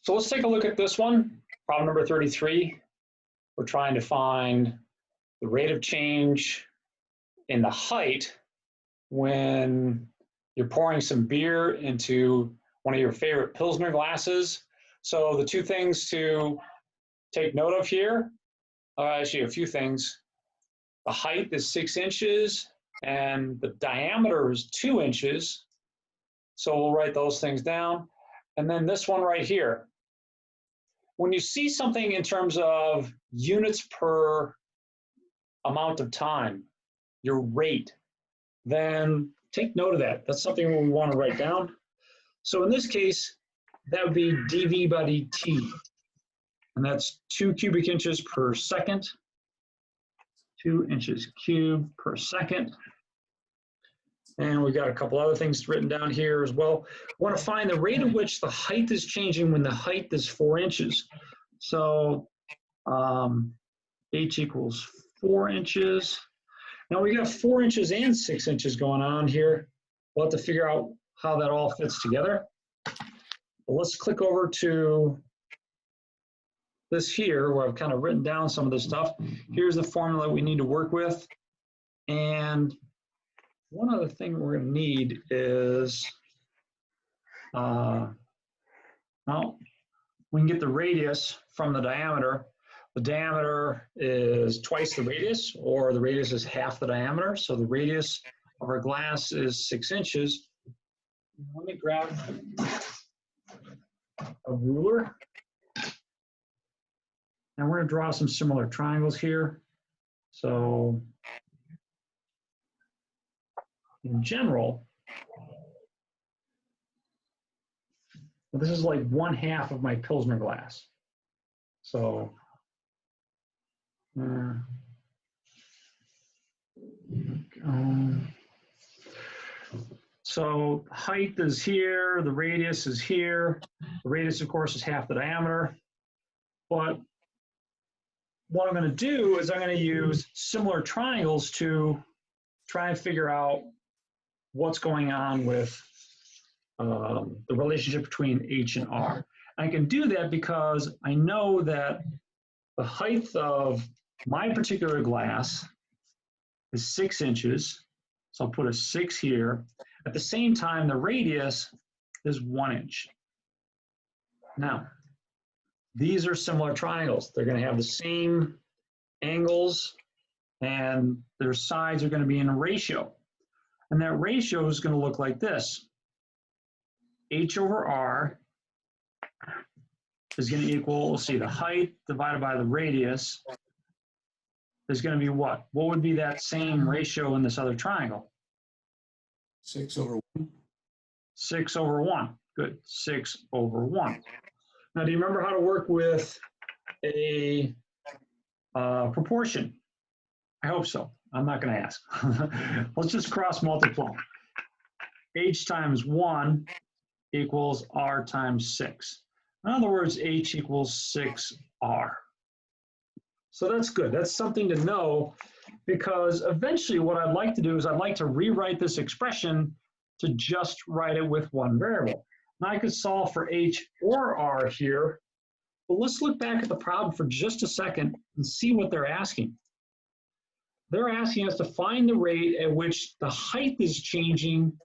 So let's take a look at this one, problem number 33. We're trying to find the rate of change in the height when you're pouring some beer into one of your favorite Pilsner glasses. So the two things to take note of here, actually a few things. The height is 6 inches and the diameter is 2 inches. So we'll write those things down. And then this one right here. When you see something in terms of units per amount of time, your rate, then take note of that. That's something we want to write down. So in this case, that would be dV by dt. And that's 2 cubic inches per second. 2 inches cubed per second. And we got a couple other things written down here as well. Want to find the rate at which the height is changing when the height is 4 inches. So h equals 4 inches. Now we got 4 inches and 6 inches going on here. We'll have to figure out how that all fits together. Well, let's click over to this here where I've kind of written down some of this stuff. Here's the formula we need to work with. And one other thing we're going to need is, well, we can get the radius from the diameter. The diameter is twice the radius, or the radius is half the diameter. So the radius of our glass is 6 inches. Let me grab a ruler. And we're going to draw some similar triangles here. So in general, this is like 1/2 of my Pilsner glass. So so height is here, the radius is here. The radius, of course, is half the diameter. But what I'm going to do is I'm going to use similar triangles to try and figure out what's going on with the relationship between H and R. I can do that because I know that the height of my particular glass is 6 inches. So I'll put a 6 here. At the same time, the radius is 1 inch. Now, these are similar triangles. They're going to have the same angles, and their sides are going to be in a ratio. And that ratio is going to look like this. H over R is going to equal, we'll see, the height divided by the radius is going to be what? What would be that same ratio in this other triangle? 6 over 1. 6 over 1. Good. 6 over 1. Now, do you remember how to work with a proportion? I hope so. I'm not going to ask. Let's just cross multiply. H times 1 equals R times 6. In other words, H equals 6R. So that's good. That's something to know, because eventually what I'd like to do is I'd like to rewrite this expression to just write it with one variable. Now I could solve for H or R here, but let's look back at the problem for just a second and see what they're asking. They're asking us to find the rate at which the height is changing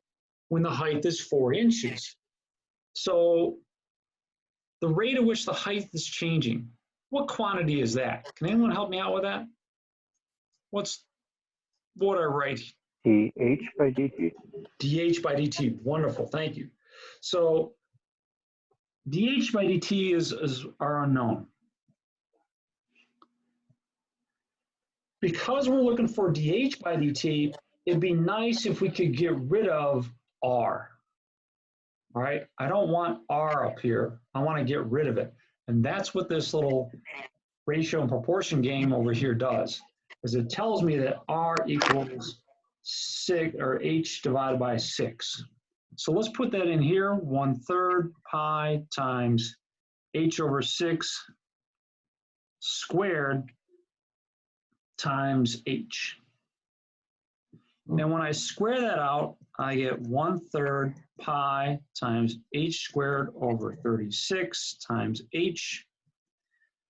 when the height is 4 inches. So the rate at which the height is changing, what quantity is that? Can anyone help me out with that? What I write? dH by dt. dH by dt. Wonderful, thank you. So dH by dt is our unknown. Because we're looking for dH by dt, it'd be nice if we could get rid of R. All right, I don't want R up here. I want to get rid of it. And that's what this little ratio and proportion game over here does, is it tells me that R equals 6, or H divided by 6. So let's put that in here, 1/3 pi times H over 6 squared times H. And when I square that out, I get 1/3 pi times h squared over 36 times h.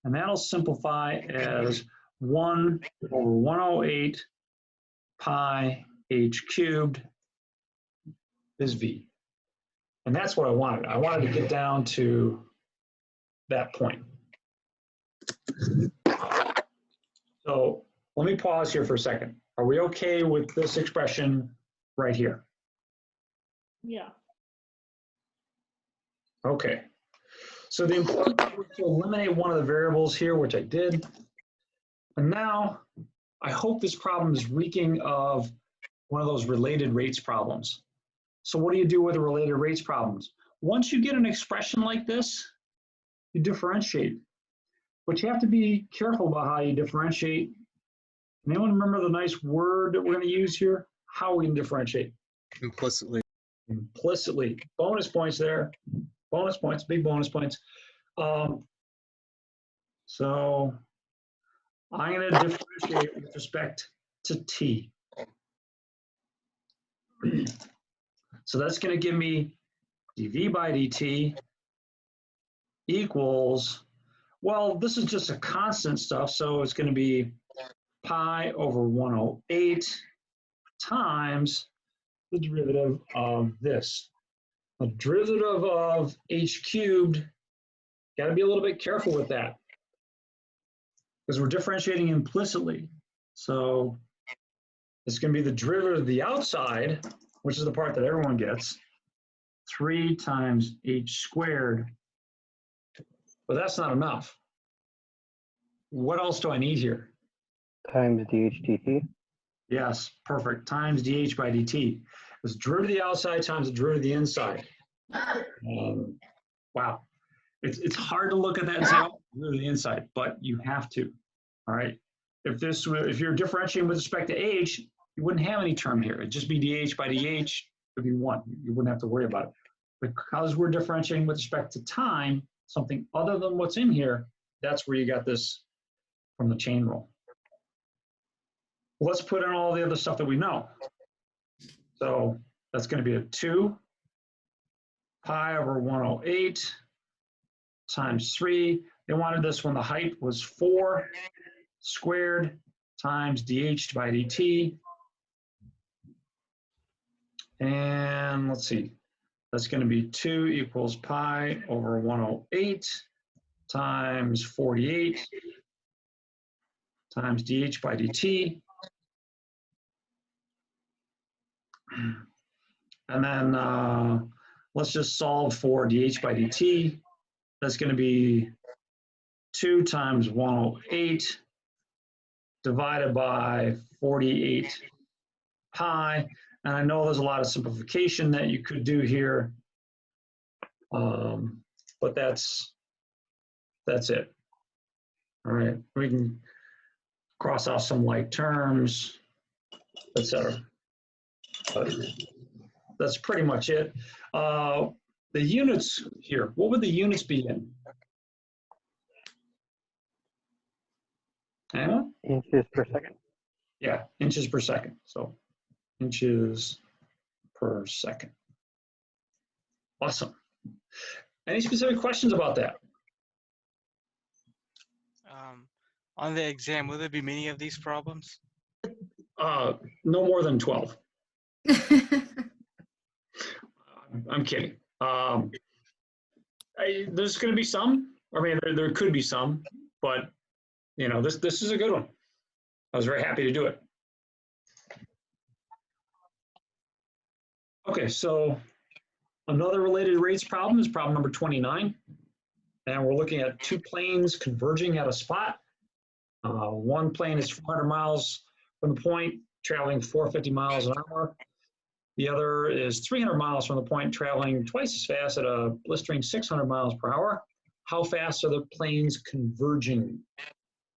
And that'll simplify as 1 over 108 pi h cubed is v. And that's what I wanted. I wanted to get down to that point. So let me pause here for a second. Are we okay with this expression right here? Yeah. Okay. So the important part was to eliminate one of the variables here, which I did. And now I hope this problem is reeking of one of those related rates problems. So what do you do with the related rates problems? Once you get an expression like this, you differentiate. But you have to be careful about how you differentiate. Anyone remember the nice word that we're going to use here? How we can differentiate? Implicitly. Implicitly. Bonus points there. Bonus points, big bonus points. So I'm going to differentiate with respect to t. So that's going to give me dv by dt equals, well, this is just a constant stuff, so it's going to be pi over 108 times the derivative of this. The derivative of h cubed, got to be a little bit careful with that because we're differentiating implicitly. So it's going to be the derivative of the outside, which is the part that everyone gets, 3 times h squared. But that's not enough. What else do I need here? Times dh dt. Yes, perfect. Times dh by dt. It's derivative of the outside times the derivative of the inside. Wow. It's hard to look at that and say, oh, derivative of the inside, but you have to. All right. If you're differentiating with respect to h, you wouldn't have any term here. It'd just be dh by dh. It'd be 1. You wouldn't have to worry about it. Because we're differentiating with respect to time, something other than what's in here, that's where you got this from the chain rule. Let's put in all the other stuff that we know. So that's going to be a 2 pi over 108 times 3. They wanted this when the height was 4 squared times dh by dt. And let's see, that's going to be 2 equals pi over 108 times 48 times dh by dt. And then let's just solve for dh by dt. That's going to be 2 times 108 divided by 48 pi. And I know there's a lot of simplification that you could do here, but that's it. All right, we can cross off some like terms, etc. But that's pretty much it. The units here, what would the units be in? Anna? Inches per second. Yeah, inches per second. So inches per second. Awesome. Any specific questions about that? On the exam, will there be many of these problems? No more than 12. I'm kidding. There's going to be some. I mean, there could be some, but you know, this is a good one. I was very happy to do it. Okay, so another related rates problem is problem number 29. And we're looking at two planes converging at a spot. One plane is 400 miles from the point, traveling 450 miles an hour. The other is 300 miles from the point, traveling twice as fast at a blistering 600 miles per hour. How fast are the planes converging?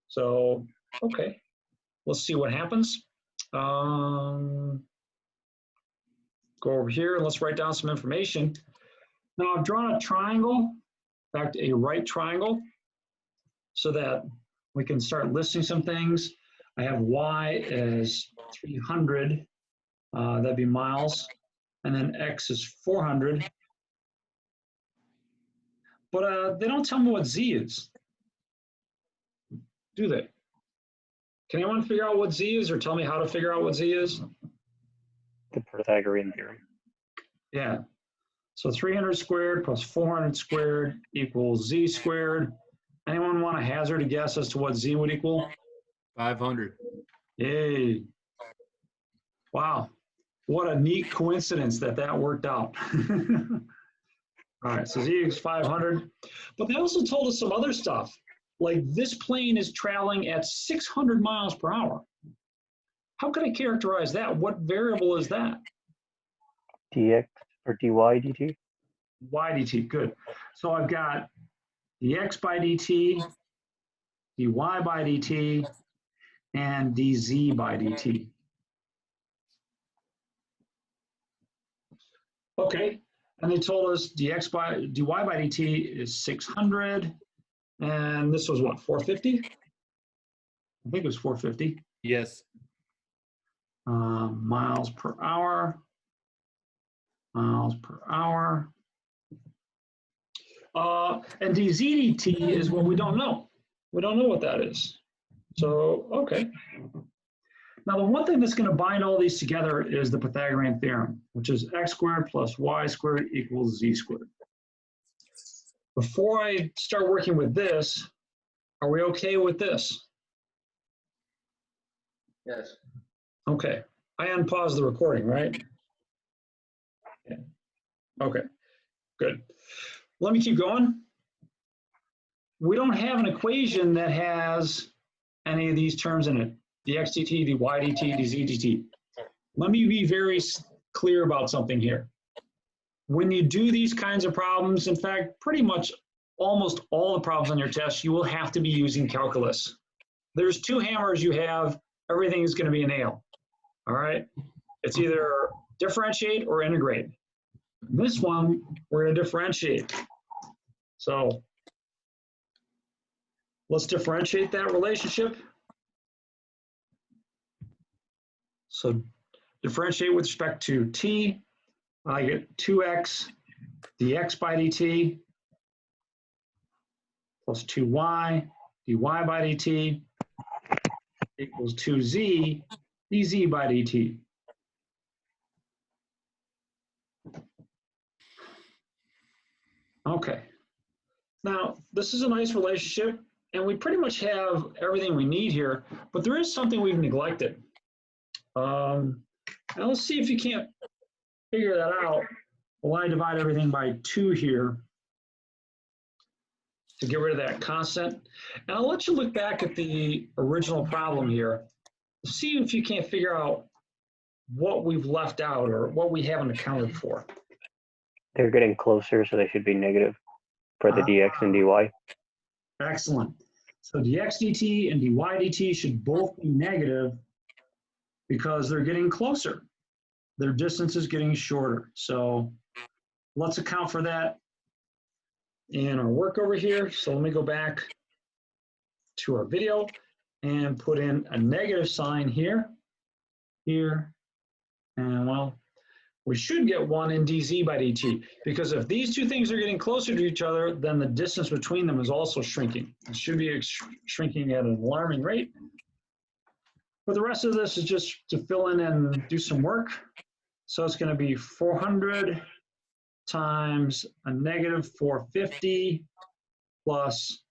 So, okay, let's see what happens. Go over here and let's write down some information. Now I've drawn a triangle, in fact, a right triangle, so that we can start listing some things. I have y as 300 That'd be miles. And then X is 400. But they don't tell me what Z is, do they? Can anyone figure out what Z is or tell me how to figure out what Z is? The Pythagorean theorem. Yeah. So 300 squared plus 400 squared equals Z squared. Anyone want to hazard a guess as to what Z would equal? 500. Yay. Wow. What a neat coincidence that worked out. All right, so Z is 500. But they also told us some other stuff. Like this plane is traveling at 600 miles per hour. How can I characterize that? What variable is that? Dx or dy dt? Y dt, good. So I've got dx by dt, dy by dt, and dz by dt. Okay, and they told us dy by dt is 600, and this was what, 450? I think it was 450. Yes. Miles per hour. Miles per hour. And dz dt is what we don't know. We don't know what that is. So, okay. Now, the one thing that's going to bind all these together is the Pythagorean theorem, which is x squared plus y squared equals z squared. Before I start working with this, are we okay with this? Yes. Okay. I unpaused the recording, right? Yeah. Okay. Good. Let me keep going. We don't have an equation that has any of these terms in it. Dx dt, dy dt, dz dt. Let me be very clear about something here. When you do these kinds of problems, in fact, pretty much almost all the problems on your test, you will have to be using calculus. There's two hammers you have, everything is going to be a nail. All right? It's either differentiate or integrate. This one, we're going to differentiate. So let's differentiate that relationship. So differentiate with respect to t. I get 2x dx by dt plus 2y dy by dt equals 2z dz by dt. Okay. Now, this is a nice relationship, and we pretty much have everything we need here, but there is something we've neglected. Now let's see if you can't figure that out. Well, I divide everything by 2 here to get rid of that constant. And I'll let you look back at the original problem here. See if you can't figure out what we've left out or what we haven't accounted for. They're getting closer, so they should be negative for the dx and dy. Excellent. So dx dt and dy dt should both be negative because they're getting closer. Their distance is getting shorter. So let's account for that in our work over here. So let me go back to our video and put in a negative sign here, here, and well, we should get 1 in dz by dt, because if these two things are getting closer to each other, then the distance between them is also shrinking. It should be shrinking at an alarming rate. But the rest of this is just to fill in and do some work. So it's going to be 400 times a negative 450 plus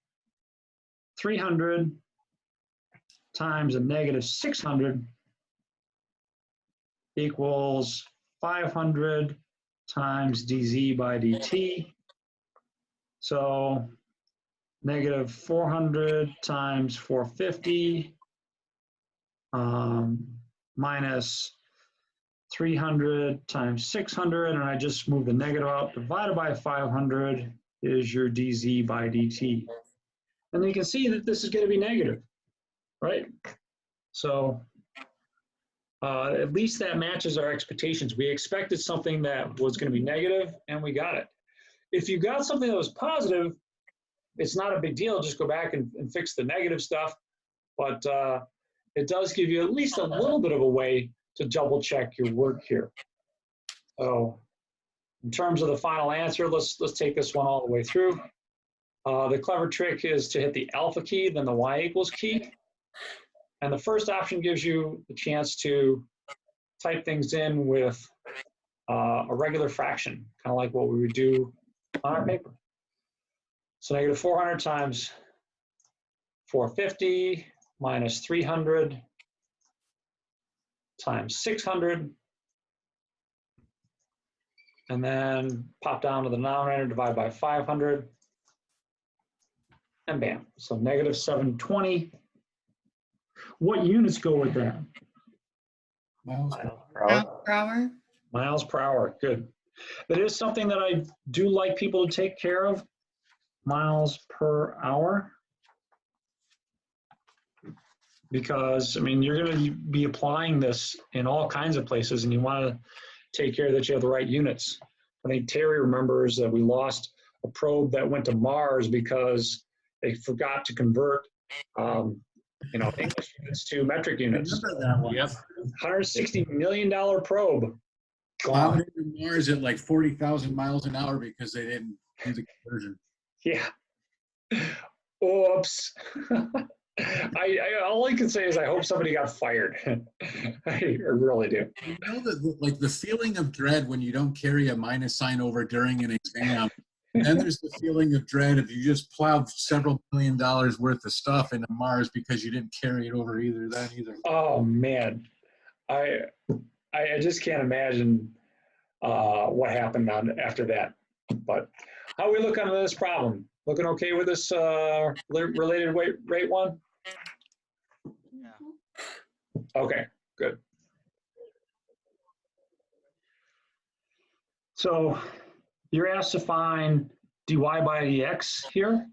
300 times a negative 600 equals 500 times dz by dt. So negative 400 times 450 minus 300 times 600, and I just move the negative out, divided by 500 is your dz by dt. And you can see that this is going to be negative, right? So at least that matches our expectations. We expected something that was going to be negative, and we got it. If you got something that was positive, it's not a big deal. Just go back and fix the negative stuff. But it does give you at least a little bit of a way to double check your work here. So in terms of the final answer, let's take this one all the way through. The clever trick is to hit the alpha key, then the y equals key. And the first option gives you the chance to type things in with a regular fraction, kind of like what we would do on our paper. So negative 400 times 450 minus 300 times 600. And then pop down to the denominator, divide by 500. And bam, so negative 720. What units go with that? Miles. Per hour. Miles per hour, good. That is something that I do like people to take care of, miles per hour. Because, I mean, you're going to be applying this in all kinds of places, and you want to take care that you have the right units. I think Terry remembers that we lost a probe that went to Mars because they forgot to convert, English units to metric units. Remember that one? Yep. $160 million probe. Gone. Found in Mars at like 40,000 miles an hour because they didn't do the conversion. Yeah. Oops. All I can say is I hope somebody got fired. I really do. You know that the feeling of dread when you don't carry a minus sign over during an exam. And then there's the feeling of dread if you just plowed several $1 million worth of stuff into Mars because you didn't carry it over either. Oh man, I just can't imagine what happened after that. But how we look under this problem? Looking okay with this related rate one? Yeah. Okay, good. So you're asked to find dy by dx here.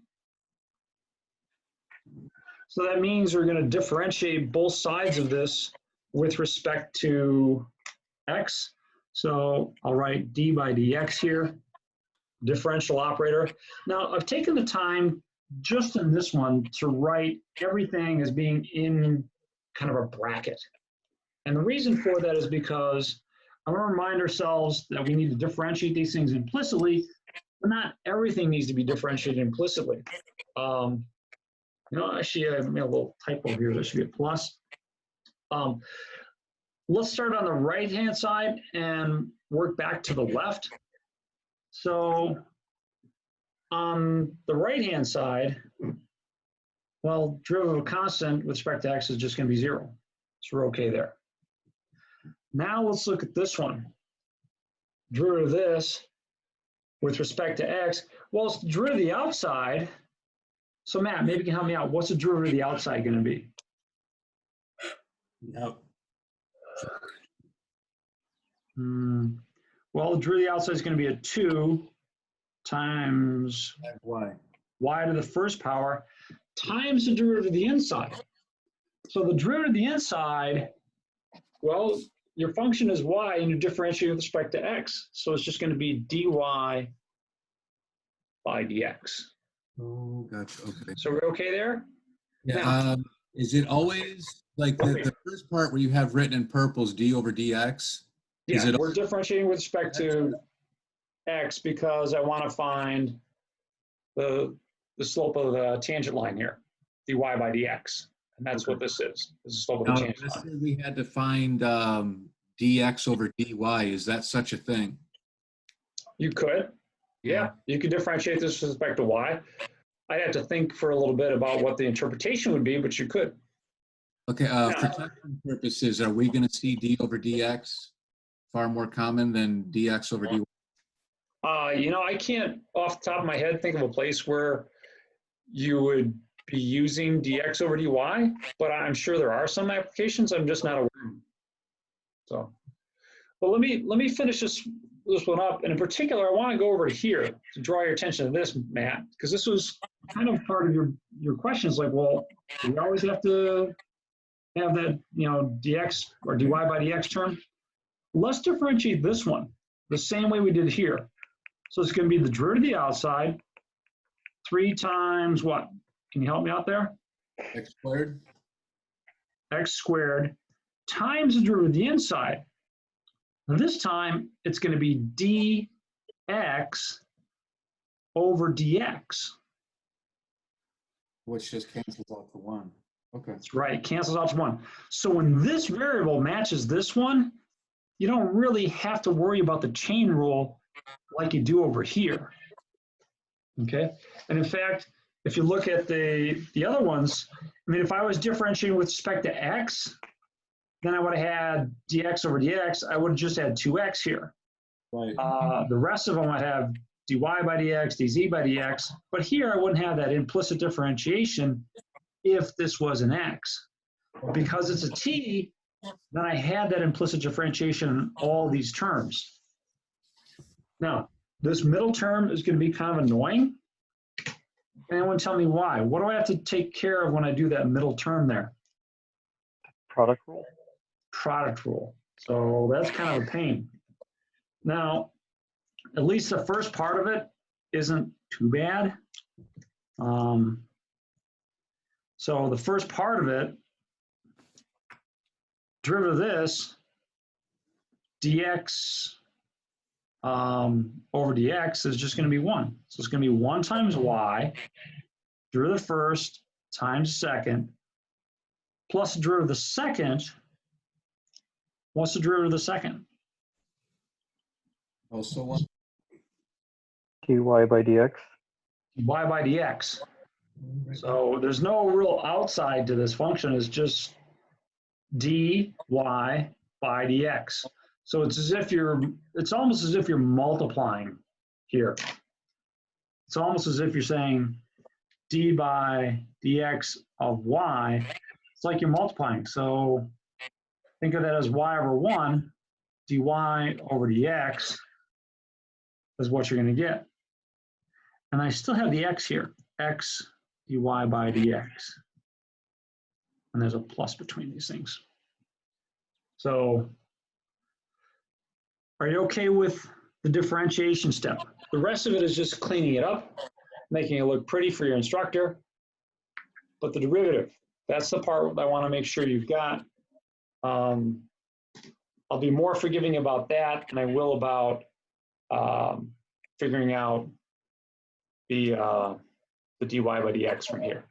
So that means we're going to differentiate both sides of this with respect to x. So I'll write d by dx here, differential operator. Now I've taken the time just in this one to write everything as being in kind of a bracket. And the reason for that is because I want to remind ourselves that we need to differentiate these things implicitly, but not everything needs to be differentiated implicitly. Actually, I made a little typo here. There should be a plus. Let's start on the right-hand side and work back to the left. So on the right-hand side, well, derivative of a constant with respect to x is just going to be 0. So we're okay there. Now let's look at this one. Derivative of this with respect to x. Well, it's the derivative of the outside. So Matt, maybe you can help me out. What's the derivative of the outside going to be? Yep. Well, the derivative of the outside is going to be a 2 times y to the first power times the derivative of the inside. So the derivative of the inside, well, your function is y and you differentiate with respect to x. So it's just going to be dy by dx. Oh, gotcha. Okay. So we're okay there? Yeah. Is it always like the first part where you have written in purple is d over dx? Yeah, we're differentiating with respect to x because I want to find the slope of the tangent line here, dy by dx. And that's what this is. This is the slope of the tangent line. We had to find dx over dy. Is that such a thing? You could. Yeah, you could differentiate this with respect to y. I'd have to think for a little bit about what the interpretation would be, but you could. Okay, for protection purposes, are we going to see d over dx far more common than dx over dy? I can't off the top of my head think of a place where you would be using dx over dy, but I'm sure there are some applications. I'm just not aware. So, but let me finish this one up. And in particular, I want to go over to here to draw your attention to this, Matt, because this was kind of part of your questions. Like, well, do we always have to have that, dx or dy by dx term? Let's differentiate this one the same way we did here. So it's going to be the derivative of the outside, 3 times what? Can you help me out there? X squared. X squared times the derivative of the inside. Now this time, it's going to be dx over dx. Which just cancels out the 1. Okay. That's right, cancels out to 1. So when this variable matches this one, you don't really have to worry about the chain rule like you do over here. Okay, and in fact, if you look at the other ones, I mean, if I was differentiating with respect to x, then I would have had dx over dx. I would have just had 2x here. Right. The rest of them would have dy by dx, dz by dx. But here I wouldn't have that implicit differentiation if this was an x. Because it's a t, then I had that implicit differentiation in all these terms. Now, this middle term is going to be kind of annoying. Anyone tell me why? What do I have to take care of when I do that middle term there? Product rule. Product rule. So that's kind of a pain. Now, at least the first part of it isn't too bad. So the first part of it, derivative of this, dx over dx is just going to be 1. So it's going to be 1 times y, derivative first times second, plus the derivative of the second. What's the derivative of the second? Also 1. dy by dx. Y by dx. So there's no real outside to this function. It's just dy by dx. So it's as if it's almost as if you're multiplying here. It's almost as if you're saying d by dx of y. It's like you're multiplying. So think of that as y over 1, dy over dx is what you're going to get. And I still have the x here, x dy by dx. And there's a plus between these things. So are you okay with the differentiation step? The rest of it is just cleaning it up, making it look pretty for your instructor. But the derivative, that's the part I want to make sure you've got. I'll be more forgiving about that than I will about figuring out the dy by dx from here.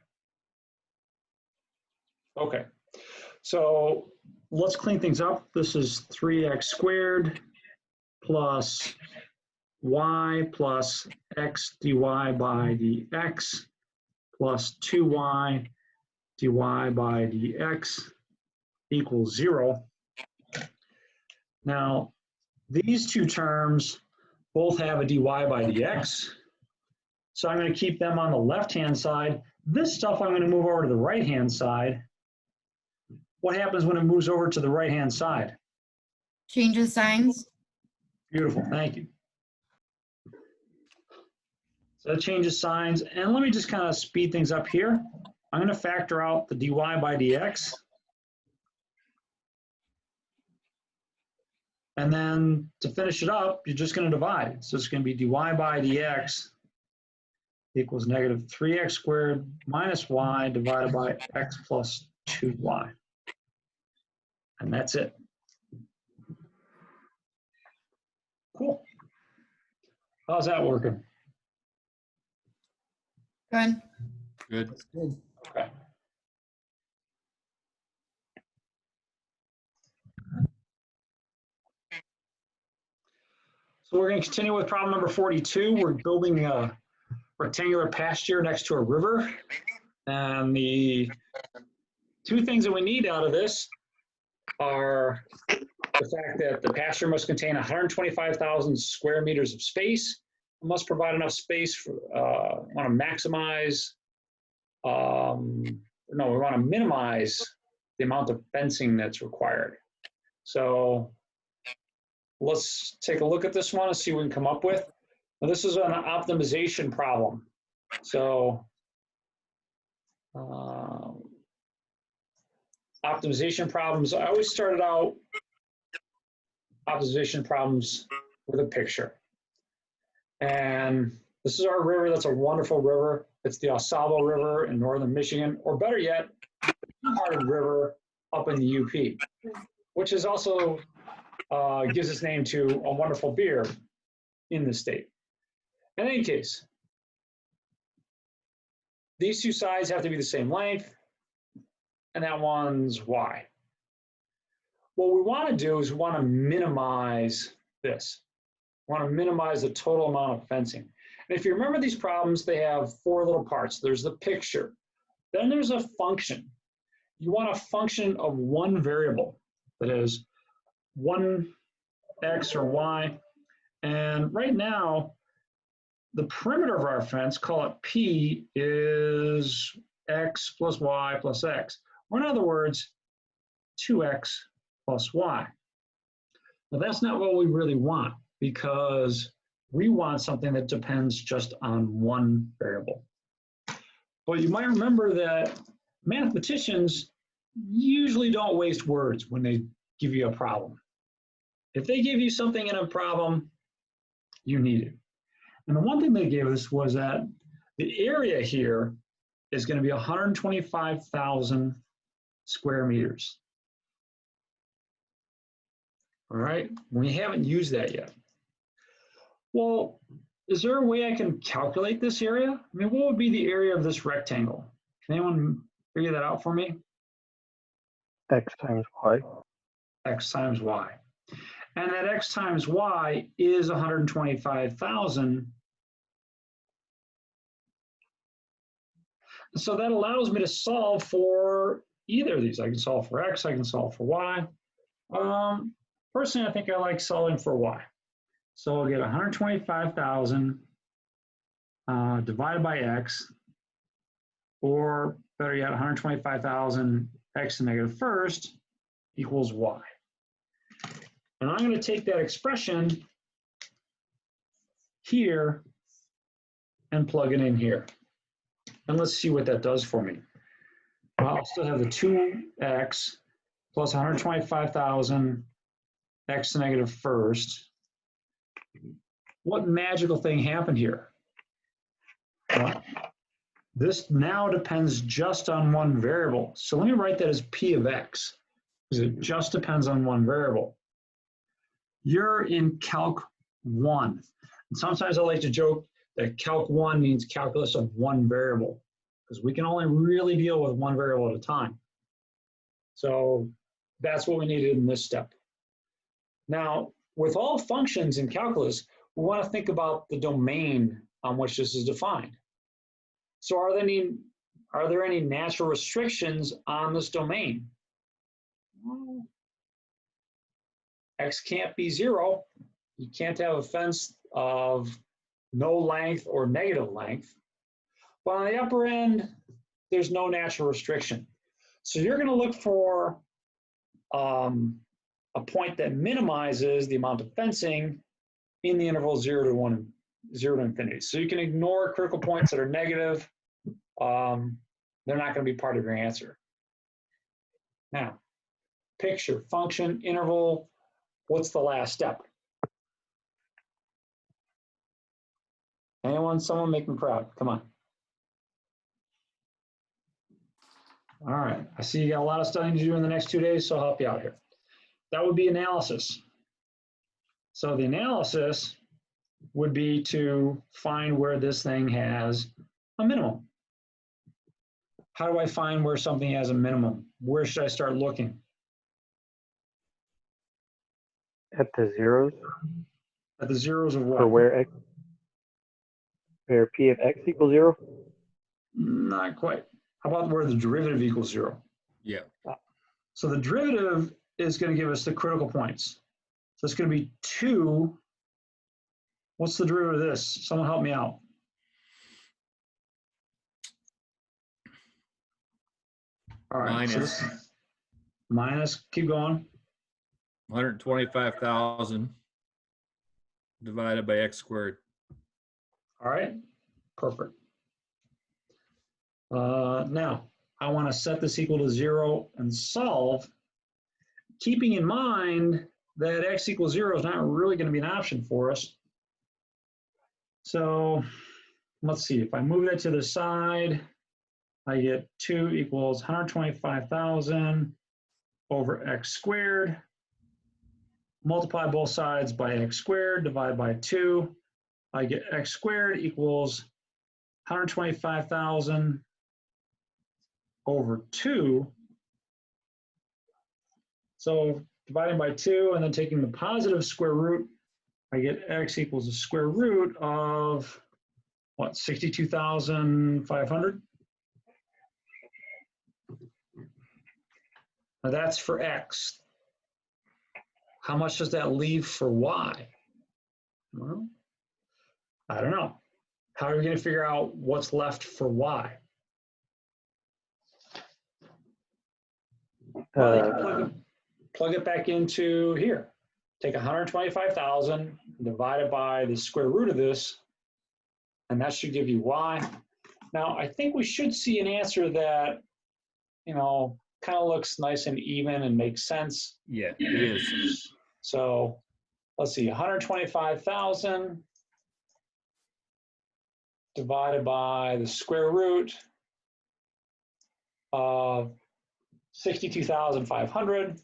Okay, so let's clean things up. This is 3x squared plus y plus x dy by dx plus 2y dy by dx equals 0. Now, these two terms both have a dy by dx, so I'm going to keep them on the left-hand side. This stuff I'm going to move over to the right-hand side. What happens when it moves over to the right-hand side? Changes signs. Beautiful, thank you. So that changes signs, and let me just kind of speed things up here. I'm going to factor out the dy by dx. And then to finish it up, you're just going to divide. So it's going to be dy by dx equals negative 3x squared minus y divided by x plus 2y. And that's it. Cool. How's that working? Good. Good. Good. Okay. So we're going to continue with problem number 42. We're building a rectangular pasture next to a river. And the two things that we need out of this are the fact that the pasture must contain 125,000 square meters of space. It must provide enough space for, we want to maximize, no, we want to minimize the amount of fencing that's required. So let's take a look at this one and see what we can come up with. Now, this is an optimization problem. So optimization problems, I always started out optimization problems with a picture. And this is our river. That's a wonderful river. It's the Osable River in northern Michigan, or better yet, the Two-Hearted River up in the UP. which is also gives its name to a wonderful beer in the state. In any case, these two sides have to be the same length, and that one's y. What we want to do is we want to minimize this. We want to minimize the total amount of fencing. And if you remember these problems, they have four little parts. There's the picture. Then there's a function. You want a function of one variable, that is one x or y. And right now, the perimeter of our fence, call it P, is x plus y plus x. Or in other words, 2x plus y. Now that's not what we really want, because we want something that depends just on one variable. But you might remember that mathematicians usually don't waste words when they give you a problem. If they give you something in a problem, you need it. And the one thing they gave us was that the area here is going to be 125,000 square meters. All right, we haven't used that yet. Well, is there a way I can calculate this area? I mean, what would be the area of this rectangle? Can anyone figure that out for me? X times y. X times y. And that x times y is 125,000. So that allows me to solve for either of these. I can solve for x, I can solve for y. Personally, I think I like solving for y. So I'll get 125,000 divided by x, or better yet, 125,000 x to the negative first equals y. And I'm going to take that expression here and plug it in here. And let's see what that does for me. Well, I'll still have the 2x plus 125,000 x to the negative first. What magical thing happened here? Well, this now depends just on one variable. So let me write that as p of x, because it just depends on one variable. You're in Calc 1. And sometimes I like to joke that Calc 1 means calculus of one variable, because we can only really deal with one variable at a time. So that's what we needed in this step. Now, with all functions in calculus, we want to think about the domain on which this is defined. So are there any natural restrictions on this domain? Well, x can't be 0. You can't have a fence of no length or negative length. But on the upper end, there's no natural restriction. So you're going to look for a point that minimizes the amount of fencing in the interval 0 to infinity. So you can ignore critical points that are negative. They're not going to be part of your answer. Now, picture, function, interval, what's the last step? Anyone? Someone make me proud. Come on. All right. I see you got a lot of studying to do in the next 2 days, so I'll help you out here. That would be analysis. So the analysis would be to find where this thing has a minimum. How do I find where something has a minimum? Where should I start looking? At the zeros. At the zeros of what? For where p of x equals 0? Not quite. How about where the derivative equals 0? Yeah. So the derivative is going to give us the critical points. So it's going to be 2. What's the derivative of this? Someone help me out. All right. Minus. So minus, keep going. 125,000 divided by x squared. All right. Perfect. Now, I want to set this equal to 0 and solve, keeping in mind that x equals 0 is not really going to be an option for us. So let's see, if I move that to the side, I get 2 equals 125,000 over x squared. Multiply both sides by x squared, divide by 2. I get x squared equals 125,000 over 2. So dividing by 2 and then taking the positive square root, I get x equals the square root of, what, 62,500? Now that's for x. How much does that leave for y? Well, I don't know. How are we going to figure out what's left for y? Well, you can plug it back into here. Take 125,000, divide it by the square root of this, and that should give you y. Now, I think we should see an answer that, you know, kind of looks nice and even and makes sense. Yeah, it is. So let's see, 125,000 divided by the square root of 62,500.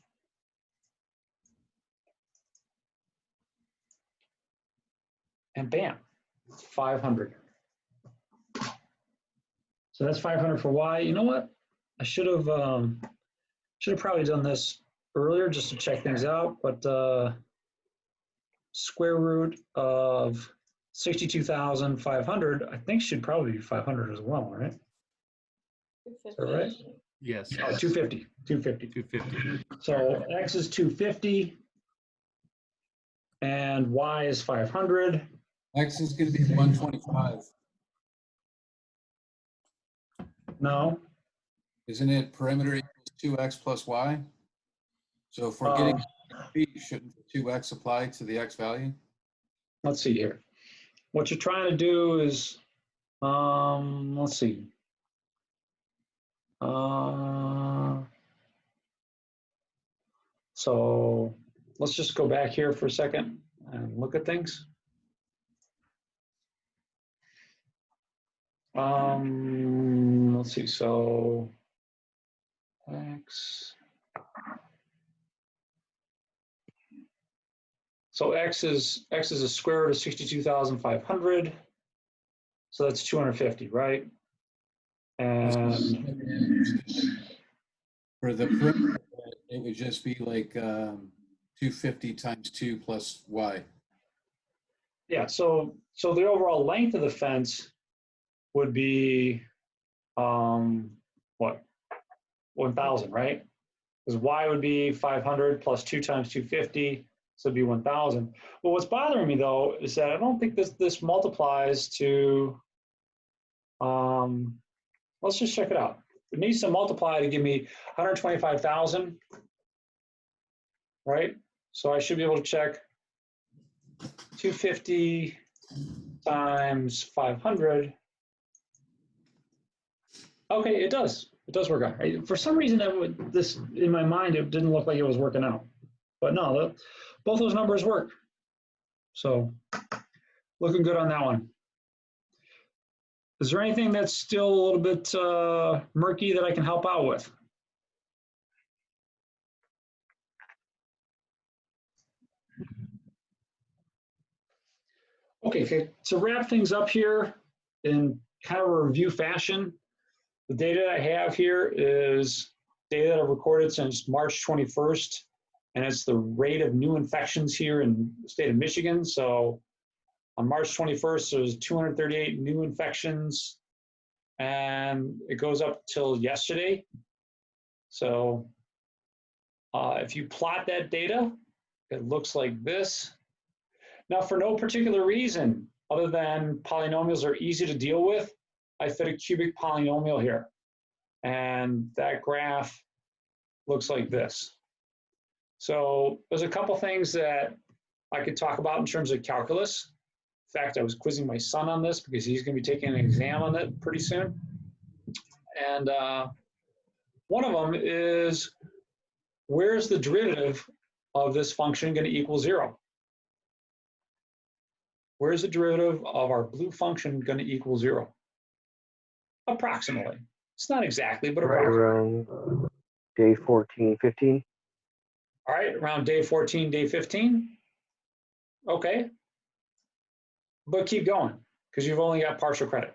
And bam, 500. So that's 500 for y. You know what? I should have probably done this earlier just to check things out, but square root of 62,500, I think should probably be 500 as well, right? Is that right? Yes. Oh, 250, 250. 250. So x is 250 and y is 500. X is going to be 125. No. Isn't it perimeter equals 2x plus y? So if we're getting feet, shouldn't 2x apply to the x value? Let's see here. What you're trying to do is, let's see. So let's just go back here for a second and look at things. Let's see, so x. So x is a square root of 62,500. So that's 250, right? And For the perimeter, it would just be like 250 times 2 plus y. yeah, so the overall length of the fence would be what? 1,000, right? Because y would be 500 plus 2 times 250, so it'd be 1,000. Well, what's bothering me though is that I don't think this multiplies to. Let's just check it out. It needs to multiply to give me 125,000, right? So I should be able to check 250 times 500. Okay, it does. It does work out. For some reason, this in my mind, it didn't look like it was working out. But no, both those numbers work. So looking good on that one. Is there anything that's still a little bit murky that I can help out with? Okay, to wrap things up here in kind of a review fashion, the data I have here is data that I've recorded since March 21st, and it's the rate of new infections here in the state of Michigan. So on March 21st, there was 238 new infections, and it goes up till yesterday. So if you plot that data, it looks like this. Now, for no particular reason, other than polynomials are easy to deal with, I fit a cubic polynomial here. And that graph looks like this. So there's a couple things that I could talk about in terms of calculus. In fact, I was quizzing my son on this because he's going to be taking an exam on it pretty soon. And one of them is, where's the derivative of this function going to equal 0? Where's the derivative of our blue function going to equal 0? Approximately. It's not exactly, but Right approximately. around day 14, 15. All right, around day 14, day 15. Okay. But keep going, because you've only got partial credit.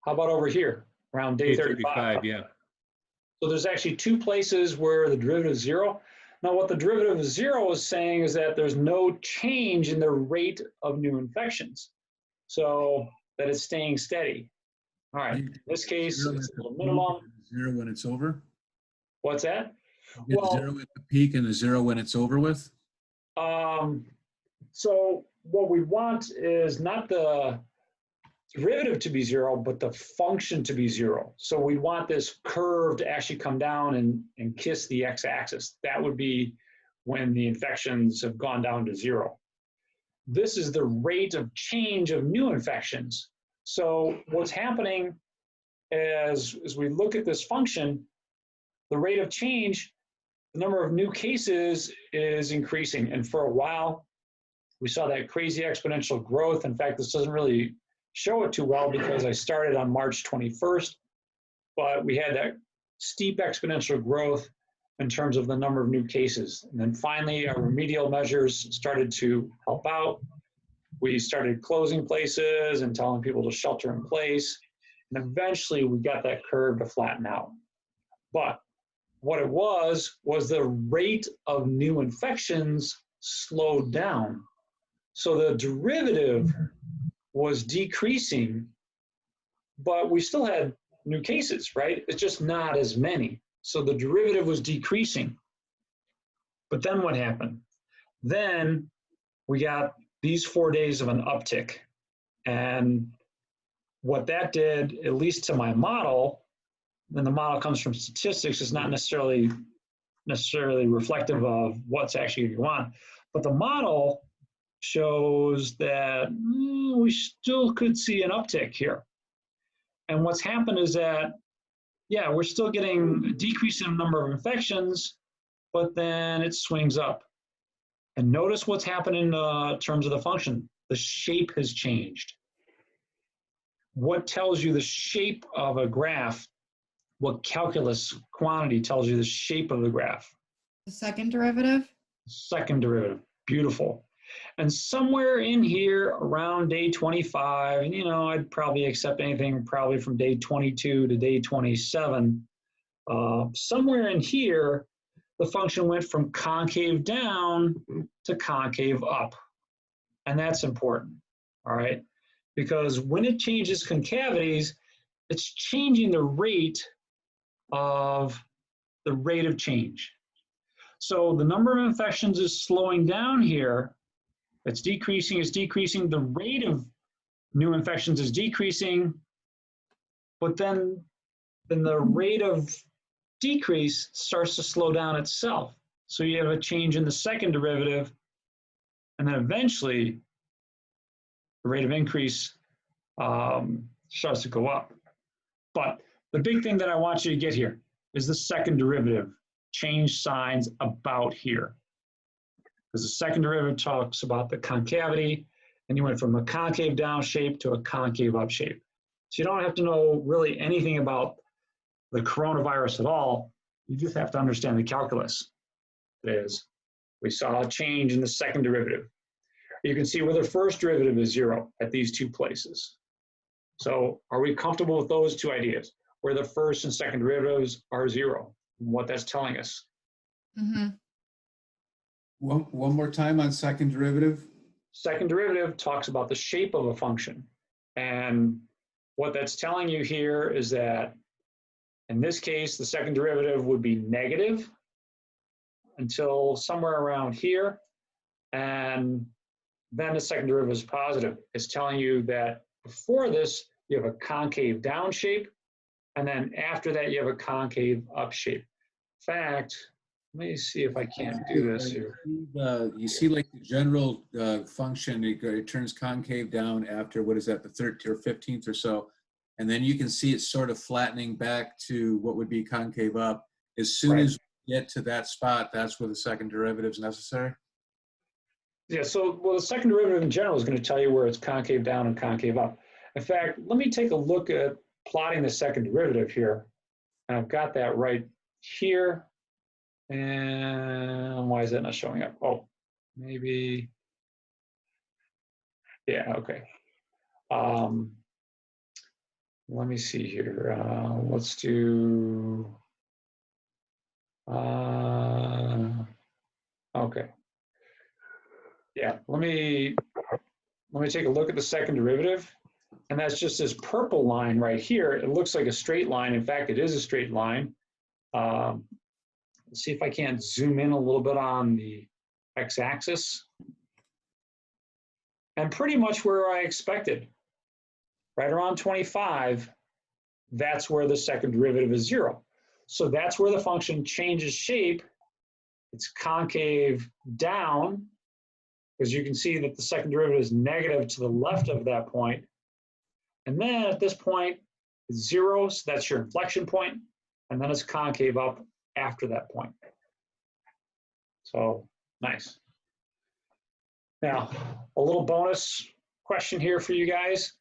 How about over here, around day 35? yeah. So there's actually two places where the derivative is zero. Now, what the derivative of zero is saying is that there's no change in the rate of new infections. So that it's staying steady. All right, in this case, Zero it's at a the little peak minimum. and zero when it's over. What's that? You get Well, zero at the peak and the zero when it's over with. So what we want is not the derivative to be zero, but the function to be zero. So we want this curve to actually come down and kiss the x-axis. That would be when the infections have gone down to zero. This is the rate of change of new infections. So what's happening as we look at this function, the rate of change, the number of new cases is increasing. And for a while, we saw that crazy exponential growth. In fact, this doesn't really show it too well because I started on March 21st, but we had that steep exponential growth in terms of the number of new cases. And then finally, our remedial measures started to help out. We started closing places and telling people to shelter in place. And eventually we got that curve to flatten out. But what it was the rate of new infections slowed down. So the derivative was decreasing, but we still had new cases, right? It's just not as many. So the derivative was decreasing. But then what happened? Then we got these 4 days of an uptick. And what that did, at least to my model, and the model comes from statistics, is not necessarily reflective of what's actually going on. But the model shows that we still could see an uptick here. And what's happened is that, yeah, we're still getting a decrease in the number of infections, but then it swings up. And notice what's happened in terms of the function. The shape has changed. What tells you the shape of a graph? What calculus quantity tells you the shape of the graph? The second derivative? Second derivative. Beautiful. And somewhere in here around day 25, and I'd probably accept anything probably from day 22 to day 27. Somewhere in here, the function went from concave down to concave up. And that's important, all right? Because when it changes concavities, it's changing the rate of change. So the number of infections is slowing down here. It's decreasing, the rate of new infections is decreasing, but then the rate of decrease starts to slow down itself. So you have a change in the second derivative, and then eventually the rate of increase starts to go up. But the big thing that I want you to get here is the second derivative. Change signs about here. Because the second derivative talks about the concavity, and you went from a concave down shape to a concave up shape. So you don't have to know really anything about the coronavirus at all. You just have to understand the calculus. That is, we saw a change in the second derivative. You can see where the first derivative is zero at these two places. So are we comfortable with those two ideas, where the first and second derivatives are zero, and what that's telling us? Mm-hmm. One more time on second derivative. Second derivative talks about the shape of a function. And what that's telling you here is that in this case, the second derivative would be negative until somewhere around here. And then the second derivative is positive. It's telling you that before this, you have a concave down shape. And then after that, you have a concave up shape. In fact, let me see if I can't do this here. You see like the general function, it turns concave down after, what is that, the 13th or 15th or so. And then you can see it sort of flattening back to what would be concave up. As soon as we get to that spot, that's where the second derivative is necessary. Yeah, so, well, the second derivative in general is going to tell you where it's concave down and concave up. In fact, let me take a look at plotting the second derivative here. And I've got that right here. And why is that not showing up? Oh, maybe. Yeah, okay. Let me see here. Let's do, okay. Yeah, let me take a look at the second derivative. And that's just this purple line right here. It looks like a straight line. In fact, it is a straight line. Let's see if I can't zoom in a little bit on the x-axis. And pretty much where I expected. Right around 25, that's where the second derivative is 0. So that's where the function changes shape. It's concave down, because you can see that the second derivative is negative to the left of that point. And then at this point, it's 0, so that's your inflection point, and then it's concave up after that point. So, nice. Now, a little bonus question here for you guys,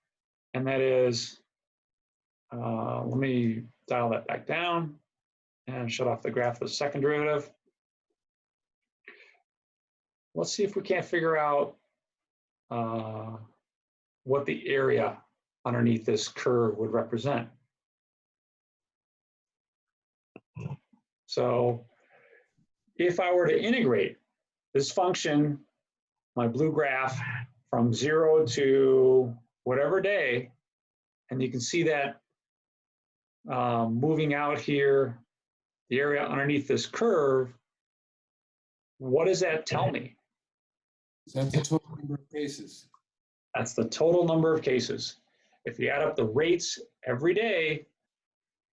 and that is, let me dial that back down and shut off the graph of the second derivative. Let's see if we can't figure out what the area underneath this curve would represent. So if I were to integrate this function, my blue graph, from 0 to whatever day, and you can see that moving out here, the area underneath this curve, what does that tell me? That's the total number of cases. That's the total number of cases. If you add up the rates every day,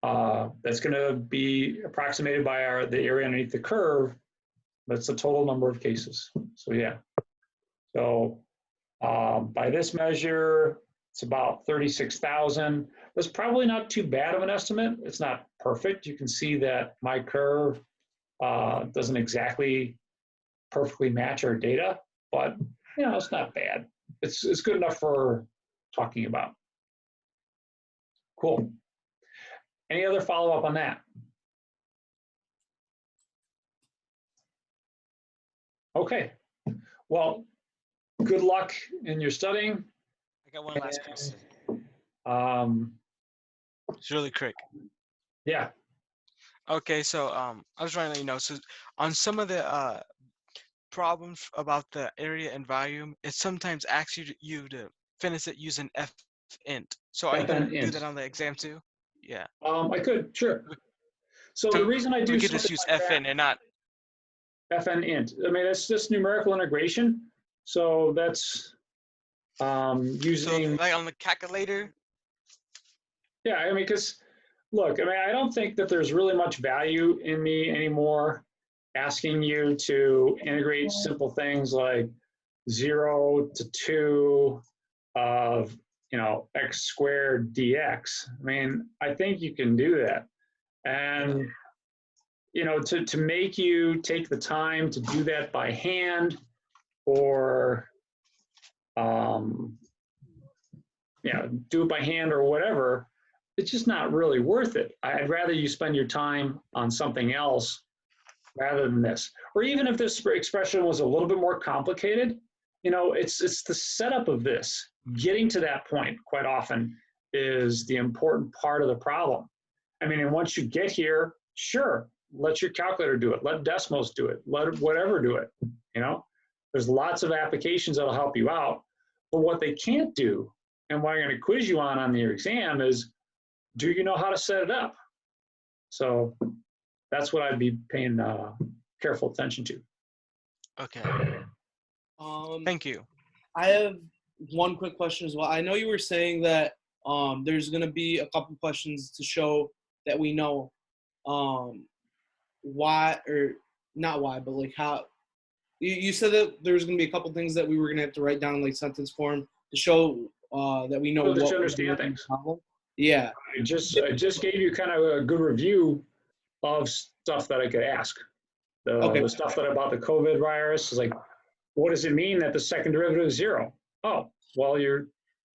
that's going to be approximated by the area underneath the curve. That's the total number of cases. So yeah. So by this measure, it's about 36,000. That's probably not too bad of an estimate. It's not perfect. You can see that my curve doesn't exactly perfectly match our data, but you know, it's not bad. It's good enough for talking about. Cool. Any other follow-up on that? Okay. Well, good luck in your studying. I got one last question. Um, It's really quick. yeah. Okay, so I was trying to let you know. So on some of the problems about the area and volume, it sometimes asks you to finish it using f int. So are you going to do that on the exam too? Yeah. I could, sure. So the reason I do we could just something use like fn and not. fn int. I mean, it's just numerical integration. So that's using. So like on the calculator. Yeah, I mean, because look, I mean, I don't think that there's really much value in me anymore asking you to integrate simple things like 0 to 2 of, you know, x squared dx. I mean, I think you can do that. And, you know, to make you take the time to do that by hand or, you know, do it by hand or whatever, it's just not really worth it. I'd rather you spend your time on something else rather than this. Or even if this expression was a little bit more complicated, you know, it's the setup of this. Getting to that point quite often is the important part of the problem. I mean, and once you get here, sure, let your calculator do it. Let Desmos do it. Let whatever do it, you know? There's lots of applications that'll help you out. But what they can't do, and what I'm going to quiz you on your exam is, do you know how to set it up? So that's what I'd be paying careful attention to. Okay. Thank you. I have one quick question as well. I know you were saying that there's going to be a couple questions to show that we know why, or not why, but like how. You said that there's going to be a couple things that we were going to have to write down like sentence form to show that we know So that what you understand things. Yeah. I just gave you kind of a good review of stuff that I could ask. The stuff that about the COVID virus is like, what does it mean that the second derivative is 0? Oh, well, you're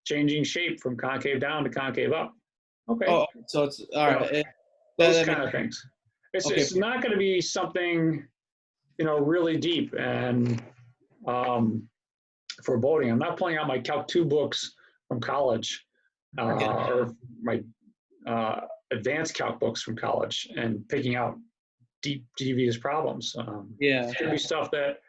changing shape from concave down to concave up. Okay. Oh, so it's all right. those That kind of things. It's, Okay. it's not going to be something, really deep and foreboding. I'm not pulling out my Calc 2 books from college or my advanced calc books from college and picking out deep, devious problems. Yeah. It's going to be stuff that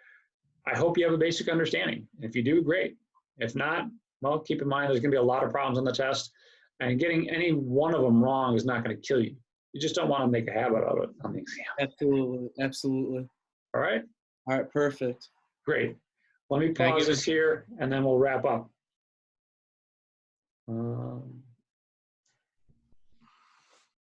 I hope you have a basic understanding. If you do, great. If not, well, keep in mind there's going to be a lot of problems on the test, and getting any one of them wrong is not going to kill you. You just don't want to make a habit of it on the exam. Absolutely. Absolutely. All right? All right. Perfect. Great. Let me Can I pause get this here, and then we'll wrap up.